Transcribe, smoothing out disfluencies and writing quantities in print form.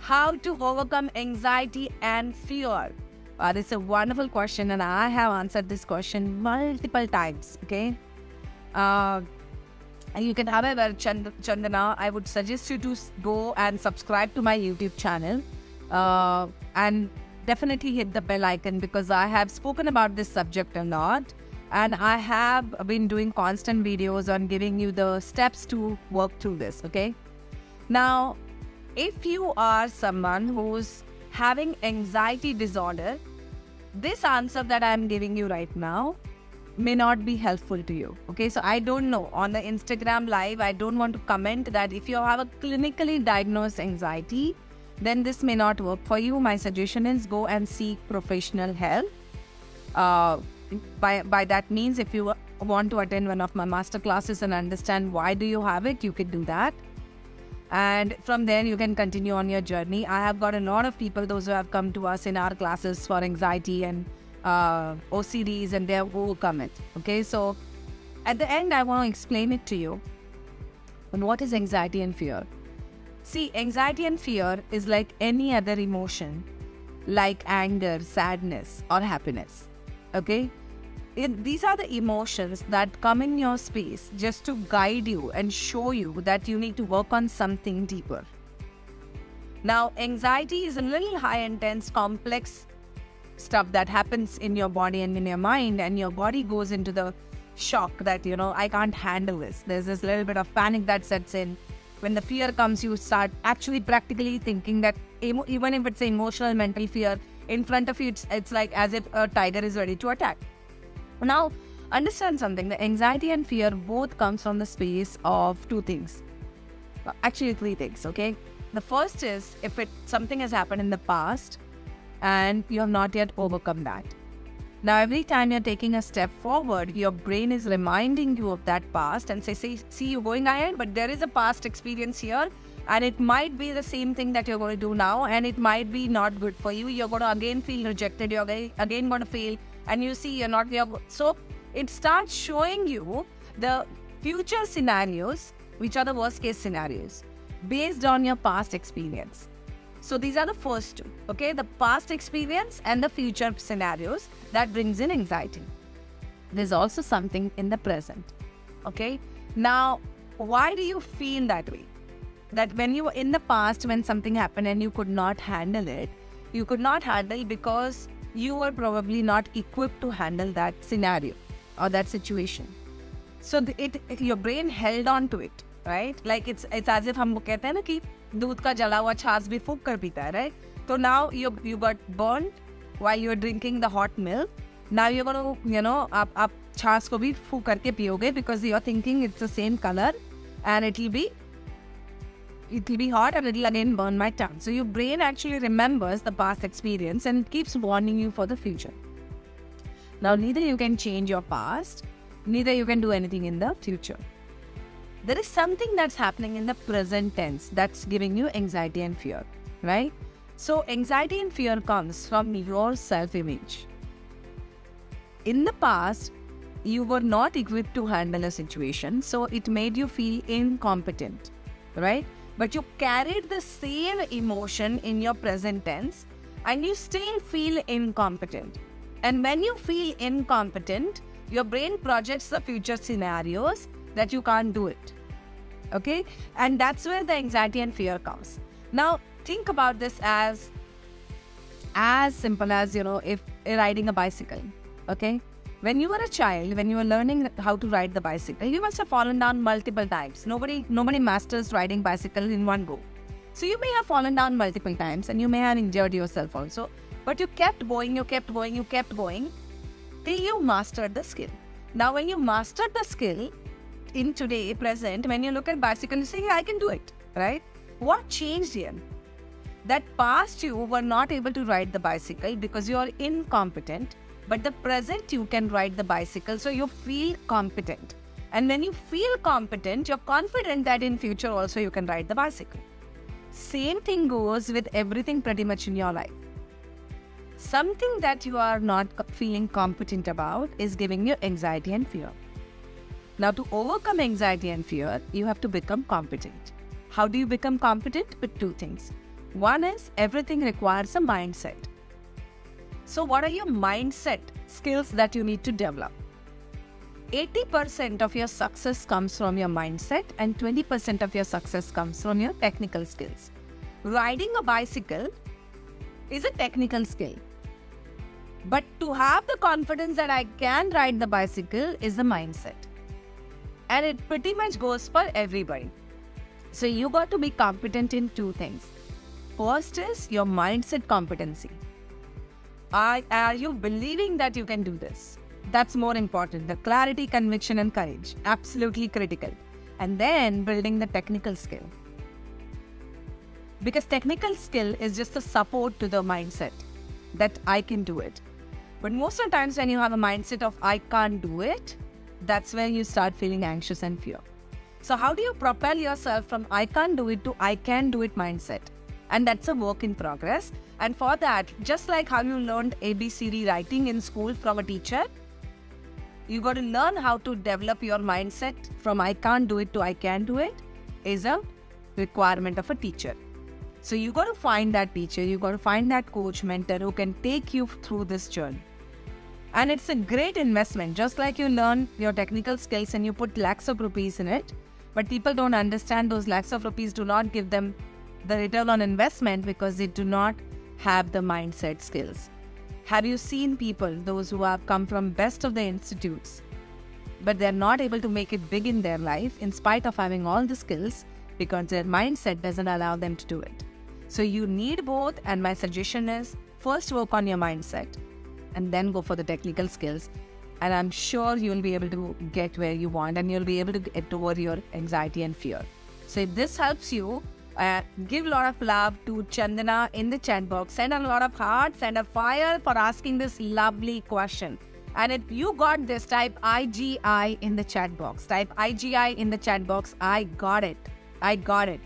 how to overcome anxiety and fear? This is a wonderful question, and I have answered this question multiple times. Okay. You can, however, Chandana, I would suggest you to go and subscribe to my YouTube channel and definitely hit the bell icon, because I have spoken about this subject a lot, and I have been doing constant videos on giving you the steps to work through this. Okay. Now, if you are someone who's having anxiety disorder, this answer that I'm giving you right now may not be helpful to you. Okay, so I don't know. On the Instagram live, I don't want to comment that if you have a clinically diagnosed anxiety, then this may not work for you. My suggestion is go and seek professional help. By that means, if you want to attend one of my master classes and understand why do you have it, you can do that. And from there, you can continue on your journey. I have got a lot of people, those who have come to us in our classes for anxiety and OCDs, and they have overcome it. Okay, so at the end, I want to explain it to you. And what is anxiety and fear? See, anxiety and fear is like any other emotion, like anger, sadness, or happiness. Okay, these are the emotions that come in your space just to guide you and show you that you need to work on something deeper. Now, anxiety is a little high intense, complex stuff that happens in your body and in your mind, and your body goes into the shock that, I can't handle this. There's this little bit of panic that sets in. When the fear comes, you start actually practically thinking that even if it's an emotional, mental fear, in front of you, it's like as if a tiger is ready to attack. Now, understand something. The anxiety and fear both comes from the space of two things. Actually, three things, okay? The first is if something has happened in the past and you have not yet overcome that. Now, every time you're taking a step forward, your brain is reminding you of that past and see, you're going ahead, but there is a past experience here, and it might be the same thing that you're going to do now, and it might be not good for you. You're going to again feel rejected. You're again going to fail. And you see so it starts showing you the future scenarios, which are the worst case scenarios, based on your past experience. So these are the first two, okay? The past experience and the future scenarios that brings in anxiety. There's also something in the present, okay? Now, why do you feel that way? That when you were in the past, when something happened and you could not handle it, you could not handle because you were probably not equipped to handle that scenario or that situation. So your brain held on to it, right? Like it's as if हम कहते हैं ना कि दूध का जला हुआ छाछ भी फूंक कर पीता है, right? So now you got burnt while you were drinking the hot milk. Now you're going to, आप छाछ को भी फूंक करके पियोगे because you're thinking it's the same color and it'll be hot and it'll again burn my tongue. So your brain actually remembers the past experience and keeps warning you for the future. Now, neither you can change your past, neither you can do anything in the future. There is something that's happening in the present tense that's giving you anxiety and fear, right? So anxiety and fear comes from your self-image. In the past, you were not equipped to handle a situation, so it made you feel incompetent, right? But you carried the same emotion in your present tense and you still feel incompetent. And when you feel incompetent, your brain projects the future scenarios that you can't do it. Okay? And that's where the anxiety and fear comes. Now, think about this as simple as, if riding a bicycle. Okay? When you were a child, when you were learning how to ride the bicycle, you must have fallen down multiple times. Nobody masters riding bicycle in one go. So you may have fallen down multiple times and you may have injured yourself also. But you kept going till you mastered the skill. Now, when you mastered the skill in today, present, when you look at bicycle, you say, I can do it, right? What changed here? That past you were not able to ride the bicycle because you are incompetent. But the present you can ride the bicycle, so you feel competent. And when you feel competent, you're confident that in future also you can ride the bicycle. Same thing goes with everything pretty much in your life. Something that you are not feeling competent about is giving you anxiety and fear. Now, to overcome anxiety and fear, you have to become competent. How do you become competent? With two things. One is everything requires a mindset. So what are your mindset skills that you need to develop? 80% of your success comes from your mindset and 20% of your success comes from your technical skills. Riding a bicycle is a technical skill. But to have the confidence that I can ride the bicycle is the mindset. And it pretty much goes for everybody. So you got to be competent in two things. First is your mindset competency. Are you believing that you can do this? That's more important. The clarity, conviction, and courage. Absolutely critical. And then building the technical skill. Because technical skill is just a support to the mindset that I can do it. But most of the times when you have a mindset of I can't do it, that's when you start feeling anxious and fear. So how do you propel yourself from I can't do it to I can do it mindset? And that's a work in progress. And for that, just like how you learned ABCD writing in school from a teacher, you got to learn how to develop your mindset from I can't do it to I can do it is a requirement of a teacher. So you got to find that teacher, you got to find that coach, mentor who can take you through this journey. And it's a great investment, just like you learn your technical skills and you put lakhs of rupees in it. But people don't understand those lakhs of rupees do not give them the return on investment because they do not have the mindset skills. Have you seen people, those who have come from best of the institutes, but they're not able to make it big in their life in spite of having all the skills because their mindset doesn't allow them to do it. So you need both, and my suggestion is first work on your mindset and then go for the technical skills. And I'm sure you'll be able to get where you want and you'll be able to get over your anxiety and fear. So if this helps you, give a lot of love to Chandana in the chat box. Send a lot of hearts and a fire for asking this lovely question. And if you got this, type IGI in the chat box. Type IGI in the chat box. I got it. I got it.